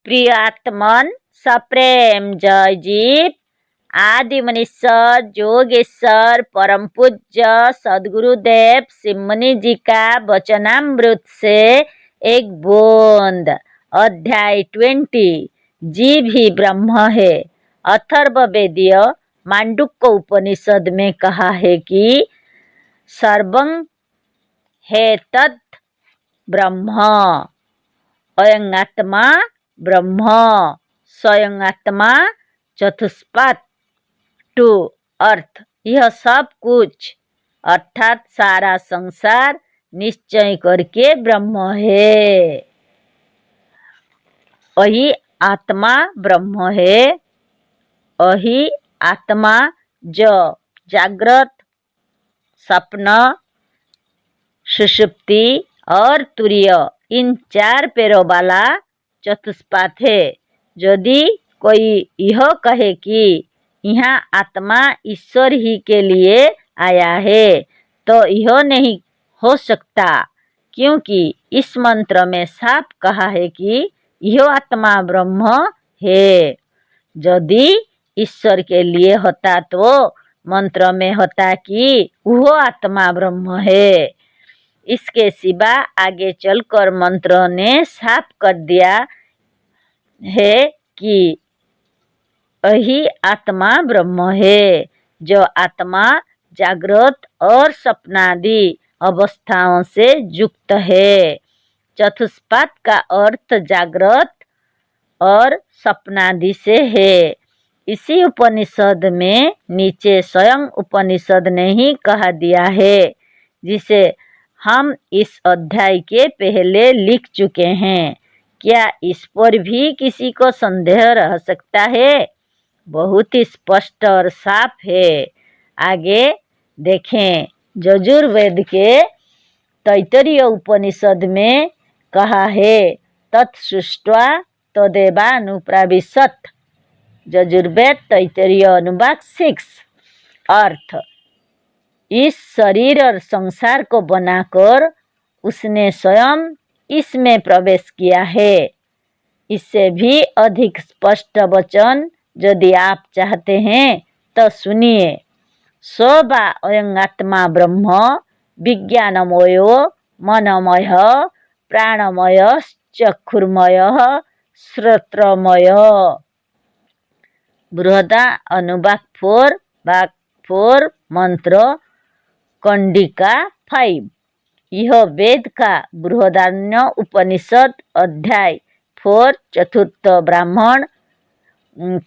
प्रियात्मन सप्रेम जय जीव आदि मनीश्वर जोगेश्वर परम पूज्य सदगुरुदेव सिमनी जी का वचनामृत से एक बूंद। अध्याय 20 जीव ही ब्रह्म है। अथर्ववेदीय मांडुक्य उपनिषद में कहा है कि सर्वं हेतत् ब्रह्म, अयं आत्मा ब्रह्म, स्वयं आत्मा चतुष्पाद टू अर्थ। यह सब कुछ अर्थात सारा संसार निश्चय करके ब्रह्म है। अही आत्मा ब्रह्म है। अही आत्मा जो जागृत, सपना, सुषुप्ति और तुरीय इन 4 पैरों वाला चतुष्पाद है। यदि कोई यह कहे कि यहाँ आत्मा ईश्वर ही के लिए आया है तो यह नहीं हो सकता, क्योंकि इस मंत्र में साफ कहा है कि यह आत्मा ब्रह्म है। यदि ईश्वर के लिए होता तो मंत्र में होता कि वह आत्मा ब्रह्म है। इसके सिवा आगे चलकर मंत्र ने साफ कर दिया है कि यही आत्मा ब्रह्म है। जो आत्मा जागृत और सपनादि अवस्थाओं से युक्त है। चतुष्पाद का अर्थ जागृत और सपनादि से है। इसी उपनिषद में नीचे स्वयं उपनिषद ने ही कहा दिया है, जिसे हम इस अध्याय के पहले लिख चुके हैं। क्या इस पर भी किसी को संदेह रह सकता है? बहुत ही स्पष्ट और साफ है। आगे देखें, यजुर्वेद के तैत्तिरीय उपनिषद में कहा है तत्सृष्ट्वा तदेवानुप्राविशत्। यजुर्वेद तैत्तिरीय अनुवाद 6 अर्थ। इस शरीर और संसार को बनाकर उसने स्वयं इसमें प्रवेश किया है। इससे भी अधिक स्पष्ट वचन यदि आप चाहते हैं तो सुनिए। स वा अयं आत्मा ब्रह्म विज्ञानमयो मनमय प्राणमय चक्षुर्मय श्रोत्रमय। बृहदा अनुवाद 4 भाग 4 मंत्र कंडिका 5। यह वेद का बृहदारण्य उपनिषद अध्याय 4 चतुर्थ ब्राह्मण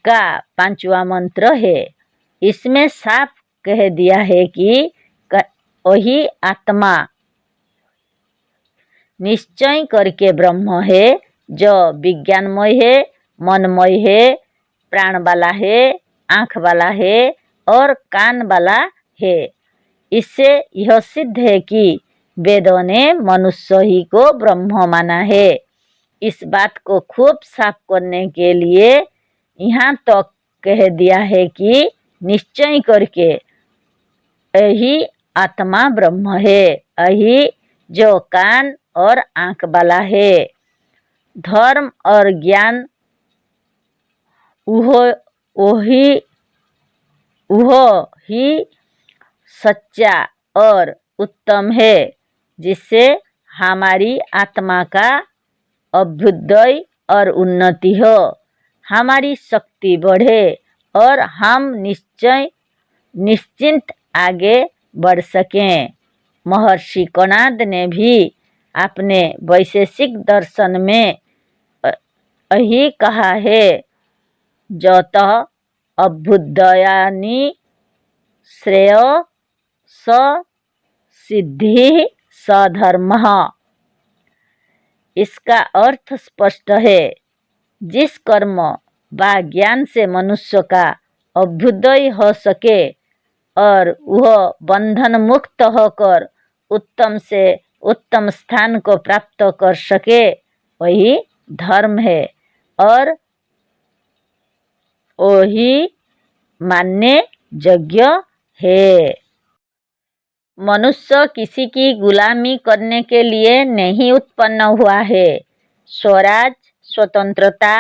का 5वां मंत्र है। इसमें साफ कह दिया है कि वही आत्मा निश्चय करके ब्रह्म है, जो विज्ञानमय है, मनमय है, प्राण वाला है, आँख वाला है और कान वाला है। इससे यह सिद्ध है कि वेदों ने मनुष्य ही को ब्रह्म माना है। इस बात को खूब साफ करने के लिए यहाँ तो कह दिया है कि निश्चय करके यही आत्मा ब्रह्म है। यही जो कान और आँख वाला है। धर्म और ज्ञान वह ही सच्चा और उत्तम है, जिससे हमारी आत्मा का अभ्युदय और उन्नति हो, हमारी शक्ति बढ़े और हम निश्चिंत आगे बढ़ सकें। महर्षि कणाद ने भी अपने वैशेषिक दर्शन में यही कहा है, जतः अभ्युदयानि श्रेय स सिद्धि स धर्मः। इसका अर्थ स्पष्ट है। जिस कर्म व ज्ञान से मनुष्य का अभ्युदय हो सके और वह बंधन मुक्त होकर उत्तम से उत्तम स्थान को प्राप्त कर सके, वही धर्म है और वही मान्य यज्ञ है। मनुष्य किसी की गुलामी करने के लिए नहीं उत्पन्न हुआ है। स्वराज स्वतंत्रता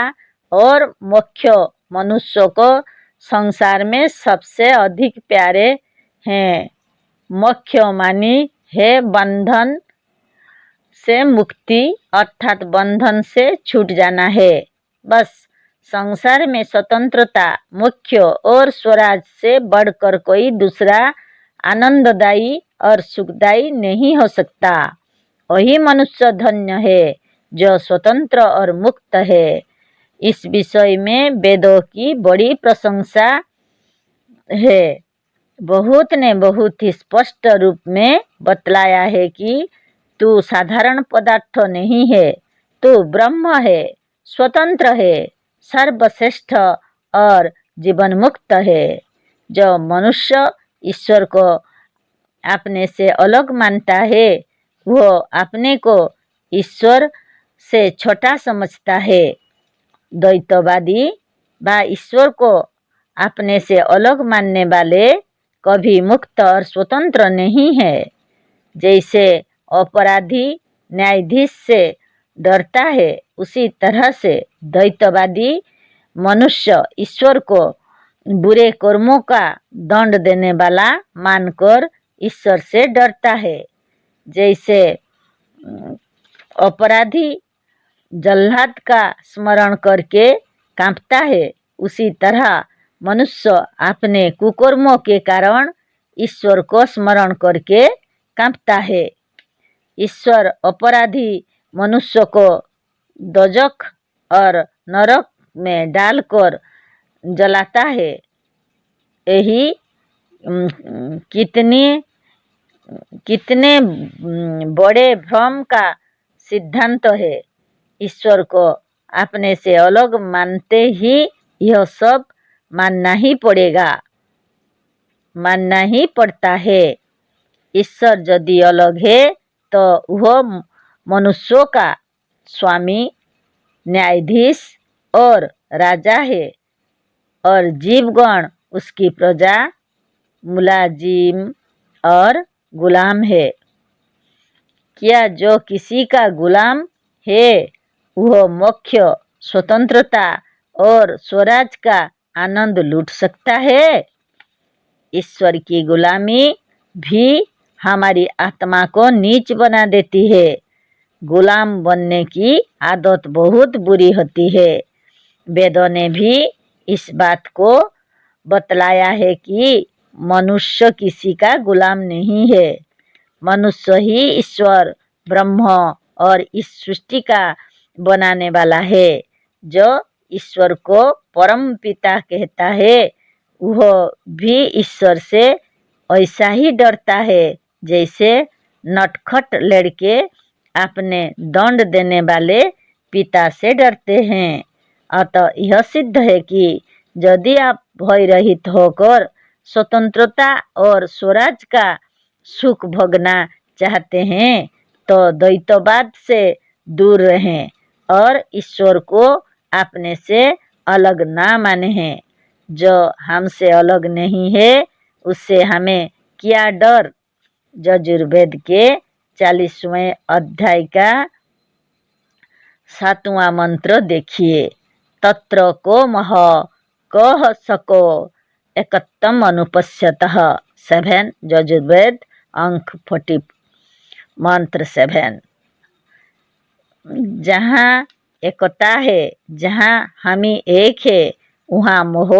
और मोक्ष मनुष्य को संसार में सबसे अधिक प्यारे हैं। मोक्ष मानी है बंधन से मुक्ति, अर्थात बंधन से छूट जाना है। बस संसार में स्वतंत्रता, मोक्ष और स्वराज से बढ़कर कोई दूसरा आनंददायी और सुखदायी नहीं हो सकता। वही मनुष्य धन्य है जो स्वतंत्र और मुक्त है। इस विषय में वेदों की बड़ी प्रशंसा है। बहुत ने बहुत ही स्पष्ट रूप में बतलाया है कि तू साधारण पदार्थ नहीं है, तू ब्रह्म है, स्वतंत्र है, सर्वश्रेष्ठ और जीवन मुक्त है। जो मनुष्य ईश्वर को अपने से अलग मानता है, वो अपने को ईश्वर से छोटा समझता है। द्वैतवादी व ईश्वर को अपने से अलग मानने वाले कभी मुक्त और स्वतंत्र नहीं है। जैसे अपराधी न्यायाधीश से डरता है, उसी तरह से द्वैतवादी मनुष्य ईश्वर को बुरे कर्मों का दंड देने वाला मानकर ईश्वर से डरता है। जैसे अपराधी जल्लाद का स्मरण करके कांपता है, उसी तरह मनुष्य अपने कुकर्मों के कारण ईश्वर को स्मरण करके कांपता है। ईश्वर अपराधी मनुष्य को दोजख और नरक में डालकर जलाता है। यही कितने बड़े भ्रम का सिद्धांत है। ईश्वर को अपने से अलग मानते ही यह सब मानना ही पड़ेगा, मानना ही पड़ता है। ईश्वर यदि अलग है तो वह मनुष्यों का स्वामी, न्यायाधीश और राजा है, और जीवगण उसकी प्रजा, मुलाजिम और गुलाम है। क्या जो किसी का गुलाम है वह मोक्ष, स्वतंत्रता और स्वराज का आनंद लूट सकता है? ईश्वर की गुलामी भी हमारी आत्मा को नीच बना देती है। गुलाम बनने की आदत बहुत बुरी होती है। वेदों ने भी इस बात को बतलाया है कि मनुष्य किसी का गुलाम नहीं है। मनुष्य ही ईश्वर, ब्रह्म और इस सृष्टि का बनाने वाला है। जो ईश्वर को परम पिता कहता है, वह भी ईश्वर से ऐसा ही डरता है जैसे नटखट लड़के अपने दंड देने वाले पिता से डरते हैं। अतः यह सिद्ध है कि यदि आप भय रहित होकर स्वतंत्रता और स्वराज का सुख भोगना चाहते हैं तो द्वैतवाद से दूर रहें और ईश्वर को अपने से अलग ना माने हैं। जो हमसे अलग नहीं है उससे हमें क्या डर। यजुर्वेद के 40वें अध्याय का 7वां मंत्र देखिए। तत्र को मह कह सको एकत्तम अनुपश्यतः। 7 यजुर्वेद अंक 40 मंत्र 7। जहाँ एकता है, जहाँ हम ही एक है, वहाँ मोह,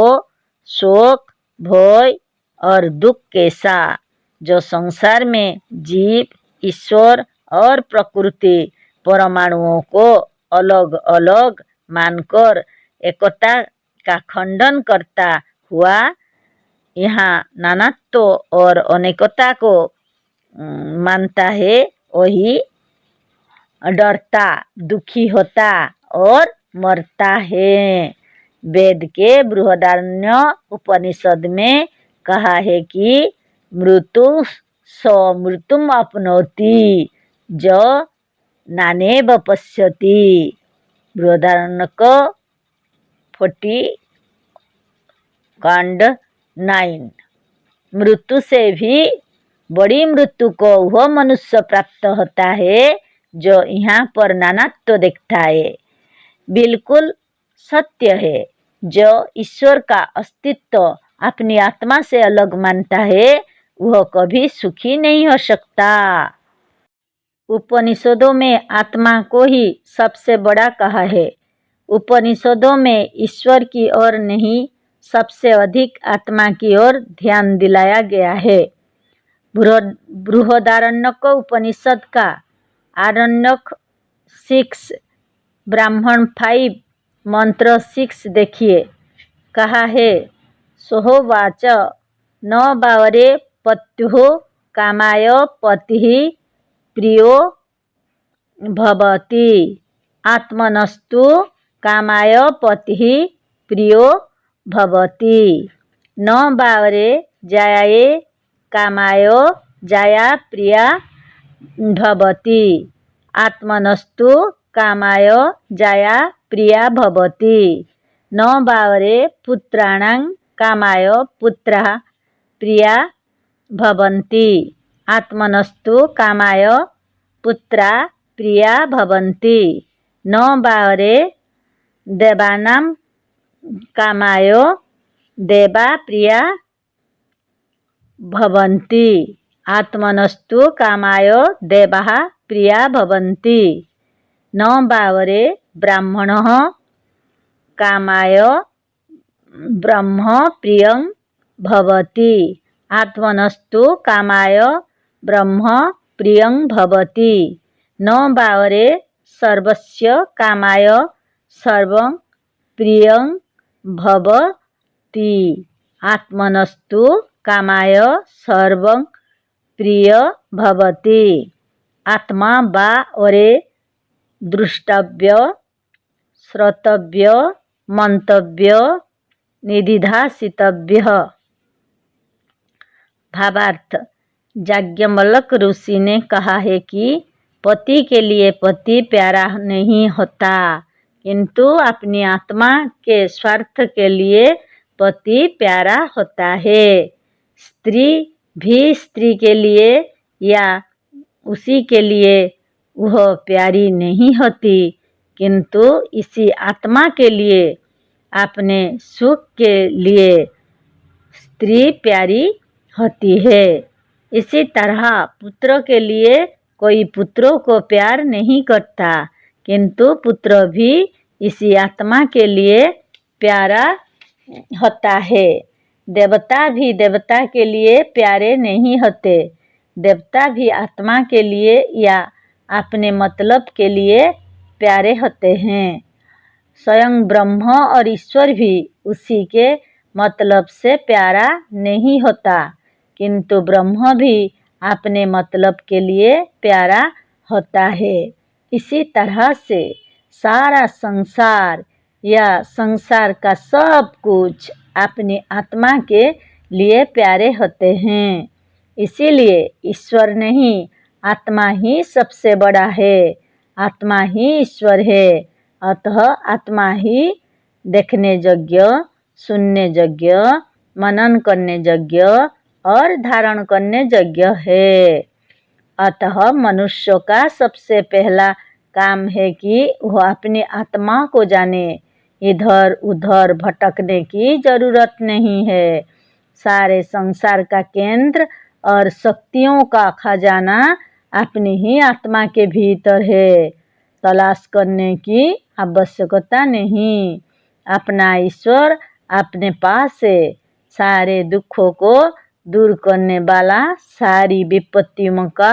शोक, भय और दुख कैसा। जो संसार में जीव, ईश्वर और प्रकृति परमाणुओं को अलग अलग मानकर एकता का खंडन करता हुआ यहाँ नानात्व और अनेकता को मानता है, वही डरता, दुखी होता और मरता है। वेद के बृहदारण्य उपनिषद में कहा है कि मृत्यु स मृत्युम अपनोति जो नानेव पश्यति। बृहदारण्य को 40 कांड 9। मृत्यु से भी बड़ी मृत्यु को वह मनुष्य प्राप्त होता है जो यहाँ पर नानात्व देखता है। बिल्कुल सत्य है। जो ईश्वर का अस्तित्व अपनी आत्मा से अलग मानता है वह कभी सुखी नहीं हो सकता। उपनिषदों में आत्मा को ही सबसे बड़ा कहा है। उपनिषदों में ईश्वर की ओर नहीं, सबसे अधिक आत्मा की ओर ध्यान दिलाया गया है। बृहदारण्यक उपनिषद का आरण्यक 6, ब्राह्मण 5, मंत्र 6 देखिए। कहा है, सोहोवाच न बावरे पत्युः कामाय पतिः प्रियो भवति आत्मनस्तु कामाय पतिः प्रियो भवति न बावरे जायाये कामाय जाया प्रिया भवति आत्मनस्तु कामाय जाया प्रिया भवति न बावरे पुत्राणां कामाय पुत्रः प्रिया भवन्ति आत्मनस्तु कामाय पुत्रा प्रिया भवन्ति न बावरे देवानां कामाय देवा प्रिया भवन्ति आत्मनस्तु कामाय देवाः प्रिया भवन्ति न बावरे ब्राह्मणः कामाय ब्रह्म प्रियं भवति आत्मनस्तु कामाय ब्रह्म प्रियं भवति न बावरे सर्वस्य कामाय सर्वं प्रियं भवति आत्मनस्तु कामाय सर्वं प्रिय भवति आत्मा बा ओरे दृष्टव्य श्रोतव्य मंतव्य निधिध्यासितव्य। भावार्थ, याज्ञवल्क्य ऋषि ने कहा है कि पति के लिए पति प्यारा नहीं होता, किंतु अपनी आत्मा के स्वार्थ के लिए पति प्यारा होता है। स्त्री भी स्त्री के लिए या उसी के लिए वह प्यारी नहीं होती, किंतु इसी आत्मा के लिए, अपने सुख के लिए स्त्री प्यारी होती है। इसी तरह पुत्र के लिए कोई पुत्रों को प्यार नहीं करता, किंतु पुत्र भी इसी आत्मा के लिए प्यारा होता है। देवता भी देवता के लिए प्यारे नहीं होते, देवता भी आत्मा के लिए या अपने मतलब के लिए प्यारे होते हैं। स्वयं ब्रह्म और ईश्वर भी उसी के मतलब से प्यारा नहीं होता, किंतु ब्रह्म भी अपने मतलब के लिए प्यारा होता है। इसी तरह से सारा संसार या संसार का सब कुछ अपनी आत्मा के लिए प्यारे होते हैं। इसीलिए ईश्वर नहीं, आत्मा ही सबसे बड़ा है, आत्मा ही ईश्वर है। अतः आत्मा ही देखने योग्य, सुनने योग्य, मनन करने योग्य और धारण करने योग्य है। अतः मनुष्य का सबसे पहला काम है कि वह अपनी आत्मा को जाने। इधर उधर भटकने की जरूरत नहीं है। सारे संसार का केंद्र और शक्तियों का खजाना अपनी ही आत्मा के भीतर है। तलाश करने की आवश्यकता नहीं। अपना ईश्वर अपने पास है। सारे दुखों को दूर करने वाला, सारी विपत्तियों का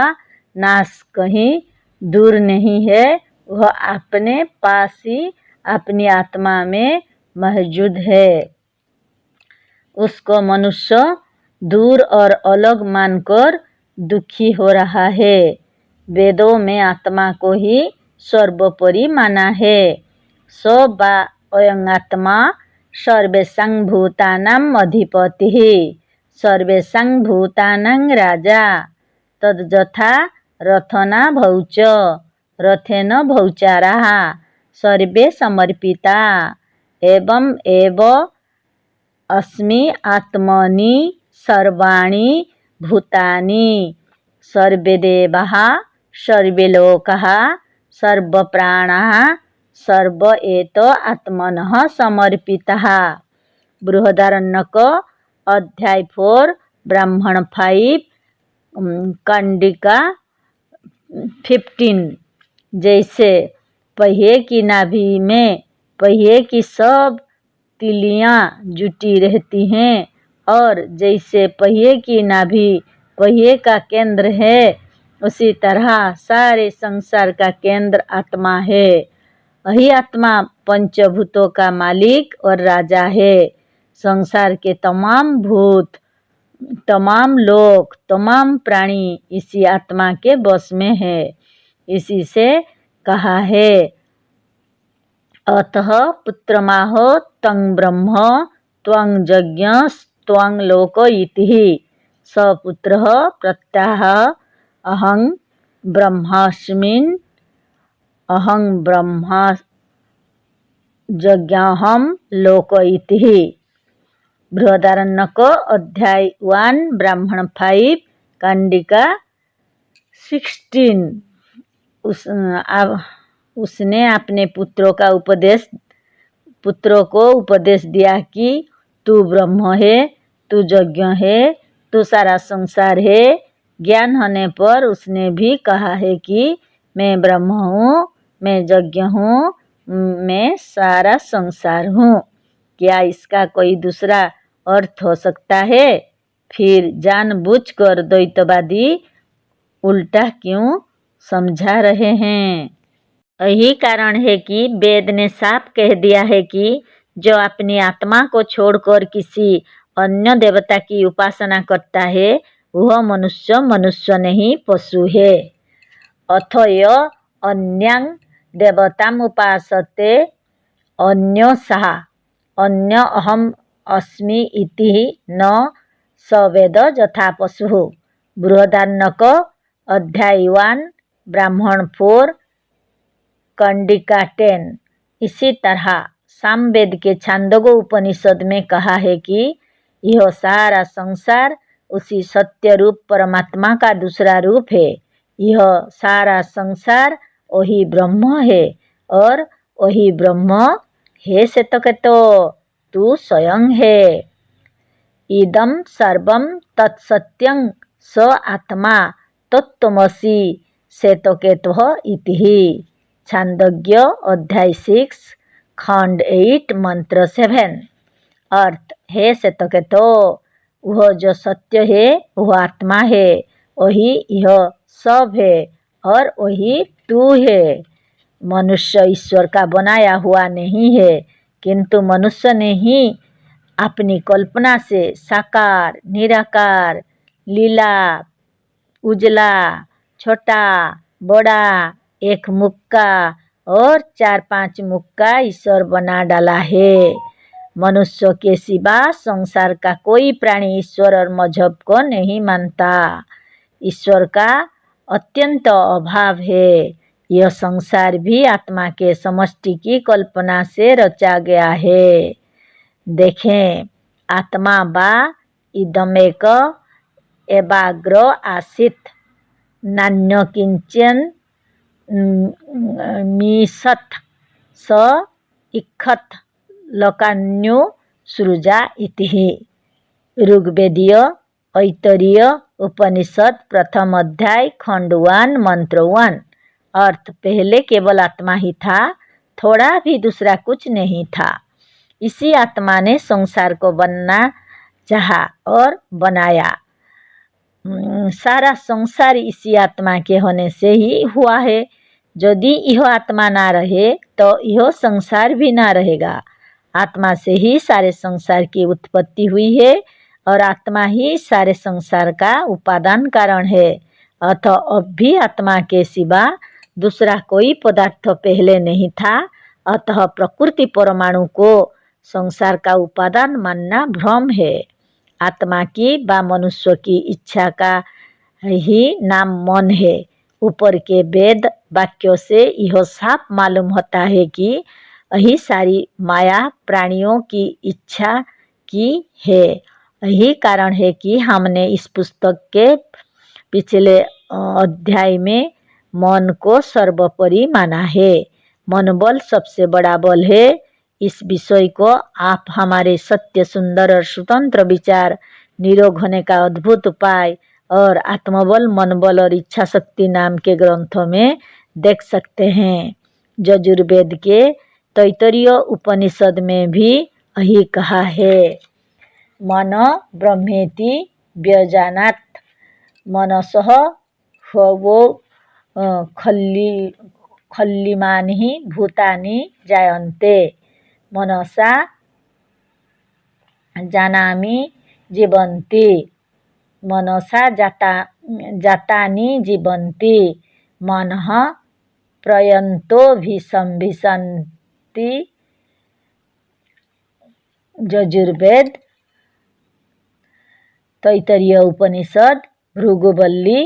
नाश कहीं दूर नहीं है, वह अपने पास ही अपनी आत्मा में मौजूद है। उसको मनुष्य दूर और अलग मानकर दुखी हो रहा है। वेदों में आत्मा को ही सर्वोपरि माना है। स वा अयं आत्मा सर्वेषां भूतानां अधिपतिः सर्वेषां भूतानां राजा तद्यथा रथना भौच रथेन भौचाराः सर्वे समर्पिता एवं एव अस्मि आत्मनि सर्वाणि भूतानि सर्वे देवाः सर्वे लोकाः सर्वप्राणाः सर्व एत आत्मनः समर्पितः। बृहदारण्यक अध्याय 4 ब्राह्मण 5 कंडिका 15। जैसे पहिए की नाभि में पहिए की सब तिलियां जुटी रहती हैं और जैसे पहिए की नाभि पहिए का केंद्र है, उसी तरह सारे संसार का केंद्र आत्मा है। वही आत्मा पंचभूतों का मालिक और राजा है। संसार के तमाम भूत, तमाम लोक, तमाम प्राणी इसी आत्मा के बस में है। इसी से कहा है, अतः पुत्रमाहो तं ब्रह्म त्वं यज्ञस्त्वं लोक इति। स पुत्रः प्रत्याह अहं ब्रह्मास्मिन् अहं ब्रह्मा यज्ञाहं लोक इति। बृहदारण्यक अध्याय 1 ब्राह्मण 5 कंडिका 16। उसने अपने पुत्रों को उपदेश दिया कि तू ब्रह्म है, तू यज्ञ है, तू सारा संसार है। ज्ञान होने पर उसने भी कहा है कि मैं ब्रह्म हूँ, मैं यज्ञ हूँ, मैं सारा संसार हूँ। क्या इसका कोई दूसरा अर्थ हो सकता है? फिर जानबूझकर द्वैतवादी उल्टा क्यों समझा रहे हैं? यही कारण है कि वेद ने साफ कह दिया है कि जो अपनी आत्मा को छोड़कर किसी अन्य देवता की उपासना करता है, वह मनुष्य नहीं पशु है। अथय अन्यां देवताम उपासते अन्यो सहा अन्य अहम अस्मि इति न सवेद यथा पशु। बृहदारण्यक अध्याय 1 ब्राह्मण 4 कंडिका 10। इसी तरह सामवेद के छांदोग्य उपनिषद में कहा है कि यह सारा संसार उसी सत्य रूप परमात्मा का दूसरा रूप है। यह सारा संसार वही ब्रह्म है और वही ब्रह्म हे श्वेतकेतो तू स्वयं है। इदं सर्वं तत्सत्यं स आत्मा तत्त्वमसि श्वेतकेतुः इति। छांदोग्य अध्याय 6 खंड 8 मंत्र 7। अर्थ, हे श्वेतकेतो, वह जो सत्य है वह आत्मा है, वही यह सब है और वही तू है। मनुष्य ईश्वर का बनाया हुआ नहीं है, किंतु मनुष्य ने ही अपनी कल्पना से साकार, निराकार, लीला, उजला, छोटा, बड़ा, एक मुक्का और 4-5 मुक्का ईश्वर बना डाला है। मनुष्य के सिवा संसार का कोई प्राणी ईश्वर और मजहब को नहीं मानता। ईश्वर का अत्यंत अभाव है। यह संसार भी आत्मा के समष्टि की कल्पना से रचा गया है। देखें, आत्मा बा इदमेक एवाग्र आसीत नान्य किंचन मीसत स इखत लकान्यो सृजा इति। ऋग्वेदीय ऐतरीय उपनिषद प्रथम अध्याय खंड 1 मंत्र 1। अर्थ, पहले केवल आत्मा ही था, थोड़ा भी दूसरा कुछ नहीं था। इसी आत्मा ने संसार को बनना चाहा और बनाया। सारा संसार इसी आत्मा के होने से ही हुआ है। यदि यह आत्मा ना रहे तो यह संसार भी ना रहेगा। आत्मा से ही सारे संसार की उत्पत्ति हुई है और आत्मा ही सारे संसार का उपादान कारण है। अतः अब भी आत्मा के सिवा दूसरा कोई पदार्थ पहले नहीं था। अतः प्रकृति परमाणु को संसार का उपादान मानना भ्रम है। आत्मा की व मनुष्य की इच्छा का ही नाम मन है। ऊपर के वेद वाक्यों से यह साफ मालूम होता है कि यही सारी माया प्राणियों की इच्छा की है। यही कारण है कि हमने इस पुस्तक के पिछले अध्याय में मन को सर्वोपरि माना है। मनोबल सबसे बड़ा बल है। इस विषय को आप हमारे सत्य, सुंदर और स्वतंत्र विचार, निरोग होने का अद्भुत उपाय और आत्मबल, मनोबल और इच्छा शक्ति नाम के ग्रंथों में देख सकते हैं। यजुर्वेद के तैत्तिरीय उपनिषद में भी यही कहा है। मन ब्रह्मेति व्यजानात् मनसः ह्वो खल्लिमानि भूतानि जायन्ते मनसा जानामि जीवन्ति मनसा जातानि जीवन्ति मनः प्रयन्तोऽभिसंविशन्ति। यजुर्वेद तैत्तिरीय उपनिषद भृगुवल्ली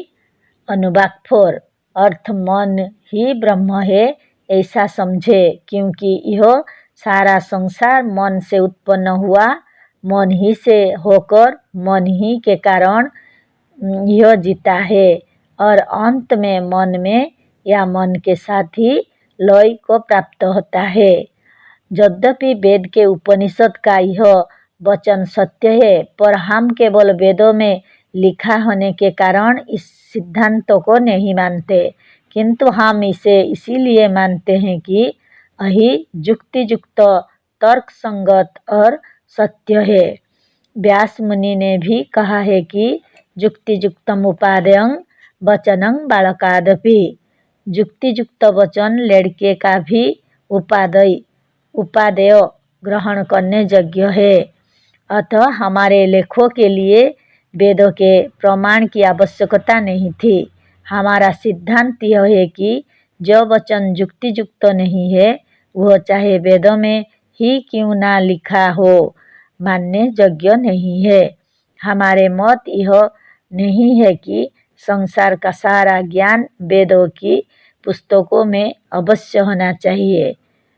अनुवाक 4। अर्थ मन ही ब्रह्म है ऐसा समझे, क्योंकि यह सारा संसार मन से उत्पन्न हुआ, मन ही से होकर मन ही के कारण यह जीता है और अंत में मन में या मन के साथ ही लय को प्राप्त होता है। यद्यपि वेद के उपनिषद का यह वचन सत्य है, पर हम केवल वेदों में लिखा होने के कारण इस सिद्धांतों को नहीं मानते, किंतु हम इसे इसीलिए मानते हैं कि यही युक्तियुक्त, तर्क संगत और सत्य है। व्यास मुनि ने भी कहा है कि युक्तियुक्तम उपादेयं वचनं बालकादपि। युक्तियुक्त वचन लड़के का भी उपादेय ग्रहण करने योग्य है। अतः हमारे लेखों के लिए वेदों के प्रमाण की आवश्यकता नहीं थी। हमारा सिद्धांत यह है कि जो वचन युक्तियुक्त नहीं है, वह चाहे वेदों में ही क्यों ना लिखा हो, मानने योग्य नहीं है। हमारे मत यह नहीं है कि संसार का सारा ज्ञान वेदों की पुस्तकों में अवश्य होना चाहिए।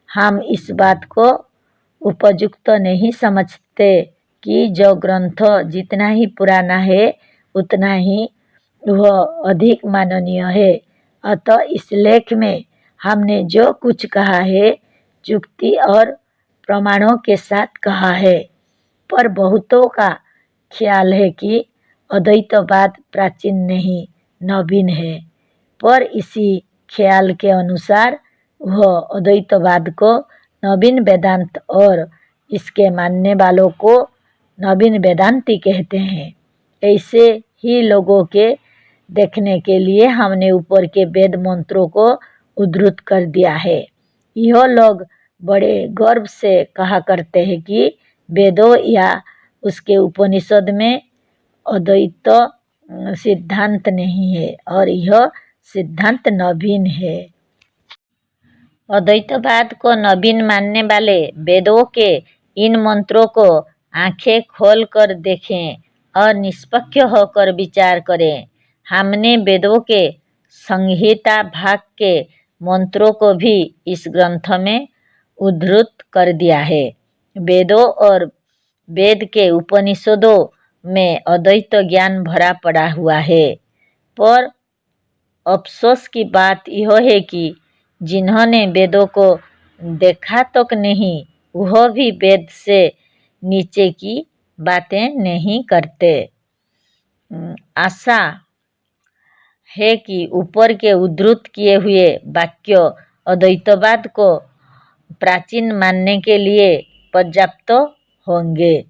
हम इस बात को उपयुक्त नहीं समझते कि जो ग्रंथ जितना ही पुराना है उतना ही वह अधिक माननीय है। अतः इस लेख में हमने जो कुछ कहा है युक्ति और प्रमाणों के साथ कहा है, पर बहुतों का ख्याल है कि अद्वैतवाद प्राचीन नहीं नवीन है, पर इसी ख्याल के अनुसार वह अद्वैतवाद को नवीन वेदांत और इसके मानने वालों को नवीन वेदांती कहते हैं। ऐसे ही लोगों के देखने के लिए हमने ऊपर के वेद मंत्रों को उद्धृत कर दिया है। यह लोग बड़े गर्व से कहा करते हैं कि वेदों या उसके उपनिषद में अद्वैत सिद्धांत नहीं है और यह सिद्धांत नवीन है। अद्वैतवाद को नवीन मानने वाले वेदों के इन मंत्रों को आंखें खोल कर देखें और निष्पक्ष होकर विचार करें। हमने वेदों के संहिता भाग के मंत्रों को भी इस ग्रंथ में उद्धृत कर दिया है। वेदों और वेद के उपनिषदों में अद्वैत ज्ञान भरा पड़ा हुआ है, पर अफसोस की बात यह है कि जिन्होंने वेदों को देखा तक नहीं, वह भी वेद से नीचे की बातें नहीं करते। आशा है कि ऊपर के उद्धृत किए हुए वाक्य अद्वैतवाद को प्राचीन मानने के लिए पर्याप्त होंगे।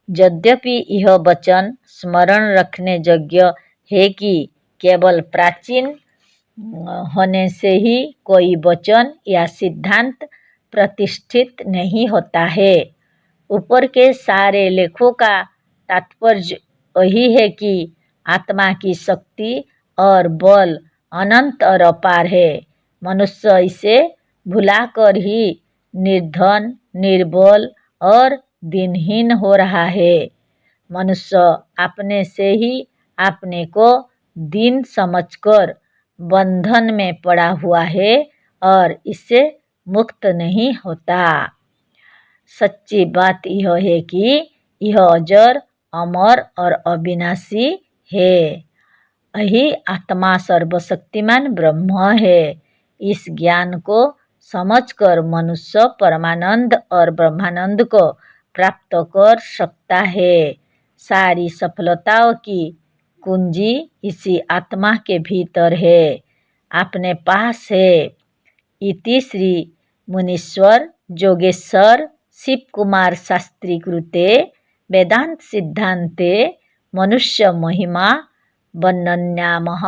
यद्यपि यह वचन स्मरण रखने योग्य है कि केवल प्राचीन होने से ही कोई वचन या सिद्धांत प्रतिष्ठित नहीं होता है। ऊपर के सारे लेखों का तात्पर्य यही है कि आत्मा की शक्ति और बल अनंत और अपार है। मनुष्य इसे भुलाकर ही निर्धन, निर्बल और दिनहीन हो रहा है। मनुष्य अपने से ही अपने को दीन समझकर बंधन में पड़ा हुआ है और इससे मुक्त नहीं होता। सच्ची बात यह है कि यह अजर, अमर और अविनाशी है। यही आत्मा सर्वशक्तिमान ब्रह्म है। इस ज्ञान को समझकर मनुष्य परमानंद और ब्रह्मानंद को प्राप्त कर सकता है। सारी सफलताओं की कुंजी इसी आत्मा के भीतर है, अपने पास है। इति श्री मुनीश्वर जोगेश्वर शिव कुमार शास्त्री कृते वेदांत सिद्धांते मनुष्य महिमा वर्णन्यामः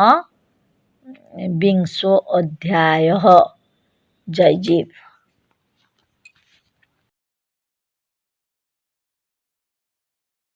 विंशो अध्यायः। जय जीव।